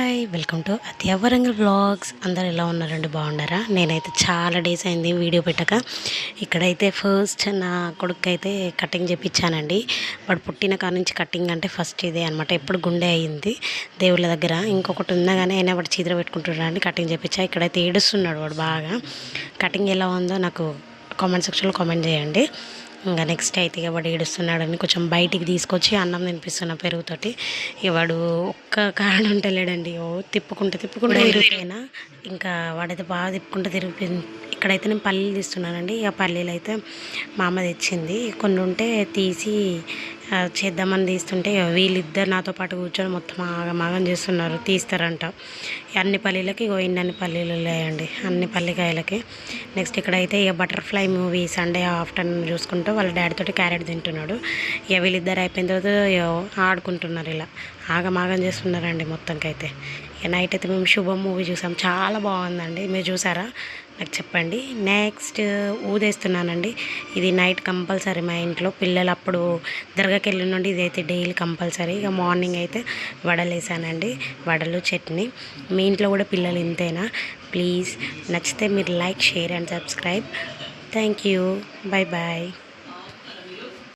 Hi welcome to అత్య Warangal vlogs. అందరు ఎలా ఉన్నారండి? బాగున్నారా? నేనైతే చాలా డేస్ అయింది వీడియో పెట్టక. ఇక్కడైతే ఫస్ట్ నా కొడుకు అయితే కటింగ్ చేయించానండి. వాడు పుట్టిన కాడ నుంచి కటింగ్ అంటే ఫస్ట్ ఇదే అనమాట. ఎప్పుడు గుండె అయింది దేవుళ్ళ దగ్గర. ఇంకొకటి ఉన్నా కానీ అయినా వాడు చీదర పెట్టుకుంటున్నాడు. కటింగ్ చేయించా. ఇక్కడైతే ఏడుస్తున్నాడు వాడు బాగా. కటింగ్ ఎలా ఉందో నాకు కామెంట్ సెక్షన్లో కామెంట్ చేయండి. ఇంకా నెక్స్ట్ అయితే ఇక వాడు ఏడుస్తున్నాడని కొంచెం బయటికి తీసుకొచ్చి అన్నం తినిపిస్తున్నా పెరుగుతోటి. ఇక వాడు ఒక్క కాడ ఉంటలేడండి. తిప్పుకుంటే తిరిగిపోయినా ఇంకా వాడైతే బాగా తిప్పుకుంటే తిరిగిపోయింది. ఇక్కడైతే నేను పల్లీలు తీస్తున్నానండి. ఇక పల్లీలు అయితే మా అమ్మ తెచ్చింది. కొన్ని ఉంటే తీసి చేద్దామని తీస్తుంటే వీళ్ళిద్దరు నాతో పాటు కూర్చొని మొత్తం ఆగమాగం చేస్తున్నారు. తీస్తారంట అన్ని పల్లీలకి. ఇన్ని పల్లీలు లేయండి అన్ని పల్లికాయలకి. నెక్స్ట్ ఇక్కడైతే ఇక బటర్ఫ్లై మూవీ సండే ఆఫ్టర్నూన్ చూసుకుంటూ వాళ్ళ డాడీతోటి క్యారెట్ తింటున్నాడు. ఇక వీళ్ళిద్దరు అయిపోయిన తర్వాత ఆడుకుంటున్నారు. ఇలా ఆగమాగం చేస్తున్నారండి మొత్తంకైతే. ఇక నైట్ అయితే మేము శుభం మూవీ చూసాం. చాలా బాగుందండి. మీరు చూసారా? నాకు చెప్పండి. నెక్స్ట్ ఊదేస్తున్నానండి. ఇది నైట్ కంపల్సరీ మా ఇంట్లో. పిల్లలు అప్పుడు దర్గాకి వెళ్ళిన నుండి ఇదైతే డైలీ కంపల్సరీ. ఇక మార్నింగ్ అయితే వడలు వేసానండి. వడలు చట్నీ. మీ ఇంట్లో కూడా పిల్లలు ఇంతేనా? ప్లీజ్ నచ్చితే మీరు like, share and subscribe. Thank you. Bye bye.